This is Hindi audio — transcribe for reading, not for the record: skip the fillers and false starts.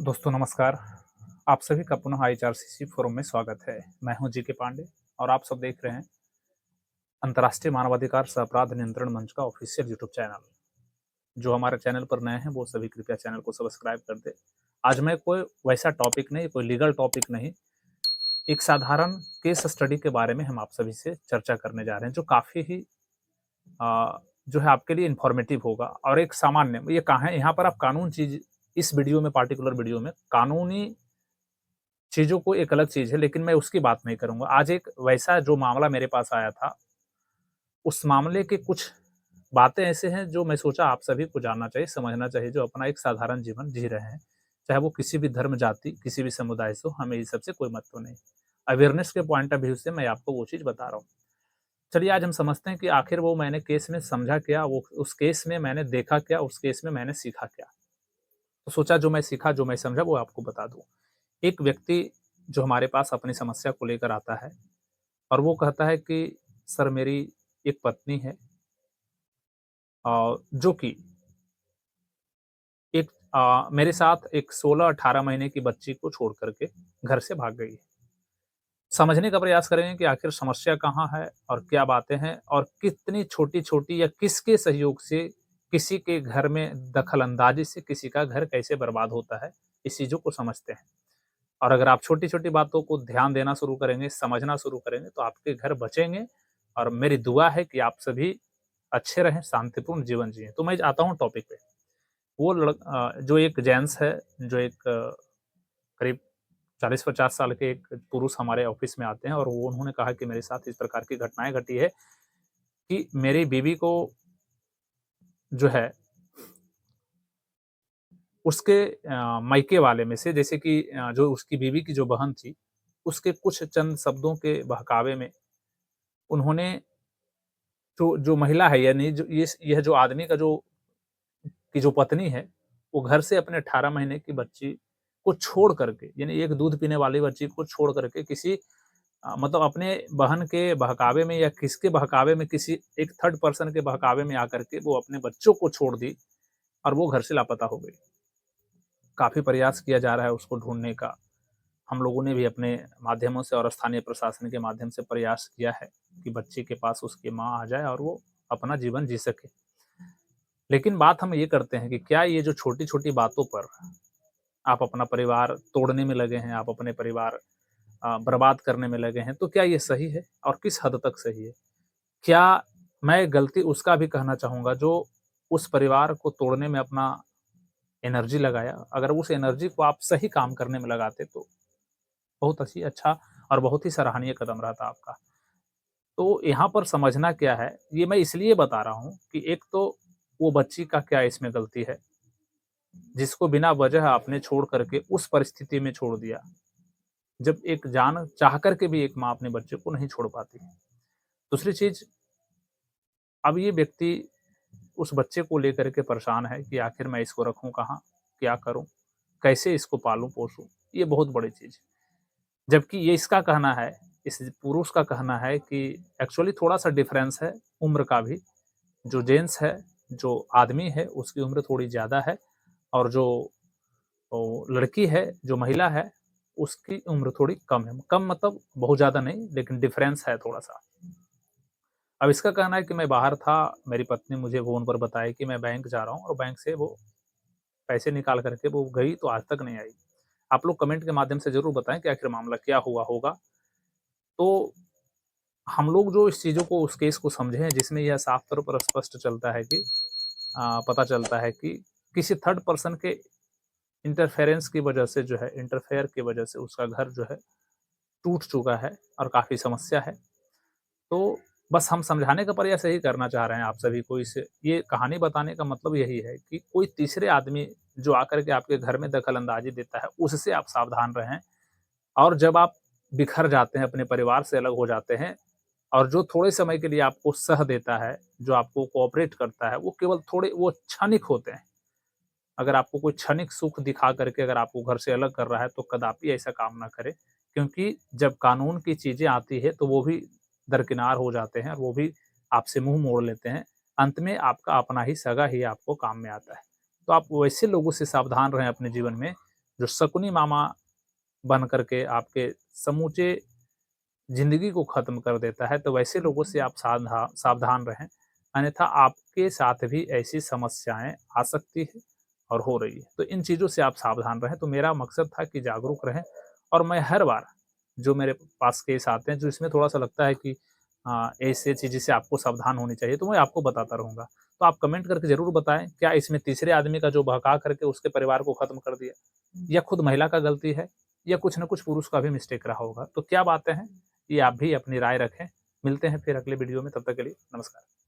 दोस्तों नमस्कार। आप सभी का पुनः आईआरसीसी फोरम में स्वागत है। मैं हूं जी के पांडे और आप सब देख रहे हैं अंतर्राष्ट्रीय मानवाधिकार सह अपराध नियंत्रण मंच का ऑफिशियल यूट्यूब चैनल। जो हमारे चैनल पर नए हैं वो सभी कृपया चैनल को सब्सक्राइब कर दे। आज मैं कोई वैसा टॉपिक नहीं, कोई लीगल टॉपिक नहीं, एक साधारण केस स्टडी के बारे में हम आप सभी से चर्चा करने जा रहे हैं, जो काफ़ी ही जो है आपके लिए इन्फॉर्मेटिव होगा। और एक सामान्य ये कहाँ है, यहाँ पर आप कानून चीज़, इस वीडियो में, पार्टिकुलर वीडियो में कानूनी चीज़ों को एक अलग चीज़ है, लेकिन मैं उसकी बात नहीं करूँगा। आज एक वैसा जो मामला मेरे पास आया था, उस मामले के कुछ बातें ऐसे हैं जो मैं सोचा आप सभी को जानना चाहिए, समझना चाहिए, जो अपना एक साधारण जीवन जी रहे हैं। चाहे वो किसी भी धर्म, जाति, किसी भी समुदाय से हो, हमें इस सबसे कोई मतलब नहीं। अवेयरनेस के पॉइंट ऑफ व्यू से मैं आपको वो चीज़ बता रहा हूँ। चलिए आज हम समझते हैं कि आखिर वो मैंने केस में समझा क्या, वो उस केस में मैंने देखा क्या, उस केस में मैंने सीखा क्या। तो सोचा जो मैं सीखा, जो मैं समझा वो आपको बता दूँ। एक व्यक्ति जो हमारे पास अपनी समस्या को लेकर आता है और वो कहता है कि सर मेरी एक पत्नी है जो कि एक मेरे साथ एक 16-18 महीने की बच्ची को छोड़ कर के घर से भाग गई है। समझने का प्रयास करेंगे कि आखिर समस्या कहाँ है और क्या बातें हैं और कितनी छोटी-छोटी या किसके सहयोग से, किसी के घर में दखल-अंदाज़ी से किसी का घर कैसे बर्बाद होता है, इस चीज़ों को समझते हैं। और अगर आप छोटी-छोटी बातों को ध्यान देना शुरू करेंगे, समझना शुरू करेंगे, तो आपके घर बचेंगे और मेरी दुआ है कि आप सभी अच्छे रहें, शांतिपूर्ण जीवन जिएँ। तो मैं आता हूँ टॉपिक पे। वो जो एक जेंट्स है, जो एक करीब 40-50 साल के एक पुरुष हमारे ऑफ़िस में आते हैं और वो उन्होंने कहा कि मेरे साथ इस प्रकार की घटनाएँ घटी है कि मेरी बीवी को जो है उसके मायके वाले में से, जैसे कि जो उसकी बीवी की जो बहन थी, उसके कुछ चंद शब्दों के बहकावे में उन्होंने जो जो महिला है, यानी जो यह जो आदमी का जो पत्नी है, वो घर से अपने 18 महीने की बच्ची को छोड़ करके, यानी एक दूध पीने वाली बच्ची को छोड़ करके किसी मतलब अपने बहन के बहकावे में या किसके बहकावे में, किसी एक थर्ड पर्सन के बहकावे में आकर के वो अपने बच्चों को छोड़ दी और वो घर से लापता हो गई। काफ़ी प्रयास किया जा रहा है उसको ढूँढने का। हम लोगों ने भी अपने माध्यमों से और स्थानीय प्रशासन के माध्यम से प्रयास किया है कि बच्चे के पास उसकी माँ आ जाए और वो अपना जीवन जी सके। लेकिन बात हम ये करते हैं कि क्या ये जो छोटी-छोटी बातों पर आप अपना परिवार तोड़ने में लगे हैं, आप अपने परिवार बर्बाद करने में लगे हैं, तो क्या ये सही है और किस हद तक सही है? क्या मैं गलती उसका भी कहना चाहूँगा जो उस परिवार को तोड़ने में अपना एनर्जी लगाया? अगर उस एनर्जी को आप सही काम करने में लगाते तो बहुत अच्छी अच्छा और बहुत ही सराहनीय कदम रहता आपका। तो यहाँ पर समझना क्या है, ये मैं इसलिए बता रहा हूँ कि एक तो वो बच्ची का क्या इसमें गलती है, जिसको बिना वजह आपने छोड़ करके उस परिस्थिति में छोड़ दिया, जब एक जान चाह कर के भी एक माँ अपने बच्चे को नहीं छोड़ पाती। दूसरी चीज़, अब ये व्यक्ति उस बच्चे को लेकर के परेशान है कि आखिर मैं इसको रखूँ कहाँ? क्या करूँ? कैसे इसको पालूँ-पोसूँ? ये बहुत बड़ी चीज़ है। जबकि ये इसका कहना है, इस पुरुष का कहना है कि एक्चुअली थोड़ा-सा डिफ़रेंस है उम्र का भी। जो जेंट्स है, जो आदमी है, उसकी उम्र थोड़ी ज़्यादा है और जो लड़की है, जो महिला है, उसकी उम्र थोड़ी कम है। कम मतलब बहुत ज़्यादा नहीं, लेकिन डिफ़रेंस है थोड़ा-सा। अब इसका कहना है कि मैं बाहर था, मेरी पत्नी मुझे फ़ोन पर बताई कि मैं बैंक जा रहा हूँ और बैंक से वो पैसे निकाल कर के वो गई तो आज तक नहीं आई। आप लोग कमेंट के माध्यम से ज़रूर बताएँ कि आखिर मामला क्या हुआ होगा? तो हम लोग जो इस चीज़ों को, उस केस को समझे हैं जिसमें यह साफ तौर पर स्पष्ट चलता है कि पता चलता है कि किसी थर्ड पर्सन के इंटरफेरेंस की वजह से, जो है इंटरफेयर की वजह से उसका घर जो है टूट चुका है और काफ़ी समस्या है। तो बस हम समझाने का प्रयास यही करना चाह रहे हैं आप सभी को। इस ये कहानी बताने का मतलब यही है कि कोई तीसरे आदमी जो आकर के आपके घर में दखल-अंदाज़ी देता है, उससे आप सावधान रहें। और जब आप बिखर जाते हैं, अपने परिवार से अलग हो जाते हैं और जो थोड़े समय के लिए आपको सह देता है, जो आपको कोऑपरेट करता है, वो केवल थोड़े वो क्षणिक होते हैं। अगर आपको कोई क्षणिक सुख दिखा करके अगर आपको घर से अलग कर रहा है, तो कदापि ऐसा काम ना करें। क्योंकि जब कानून की चीज़ें आती हैं, तो वो भी दरकिनार हो जाते हैं और वो भी आपसे मुँह मोड़ लेते हैं। अंत में आपका अपना ही सगा ही आपको काम में आता है। तो आप वैसे लोगों से सावधान रहें अपने जीवन में, जो शकुनी मामा बन करके आपके समूचे ज़िंदगी को ख़त्म कर देता है, तो वैसे लोगों से आप सावधान रहें, अन्यथा आपके साथ भी ऐसी समस्याएँ आ सकती हैं और हो रही है। तो इन चीज़ों से आप सावधान रहें, तो मेरा मकसद था कि जागरूक रहें और मैं हर बार जो मेरे पास केस आते हैं, जो इसमें थोड़ा-सा लगता है कि ऐसी चीज़ें से आपको सावधान होनी चाहिए, तो मैं आपको बताता रहूँगा। तो आप कमेंट करके ज़रूर बताएँ, क्या इसमें तीसरे आदमी का जो बहका करके उसके परिवार को ख़त्म कर दिया, या खुद महिला का गलती है, या कुछ न कुछ पुरुष का भी मिस्टेक रहा होगा। तो क्या बातें हैं, ये आप भी अपनी राय रखें। मिलते हैं फिर अगले वीडियो में, तब तक के लिए नमस्कार।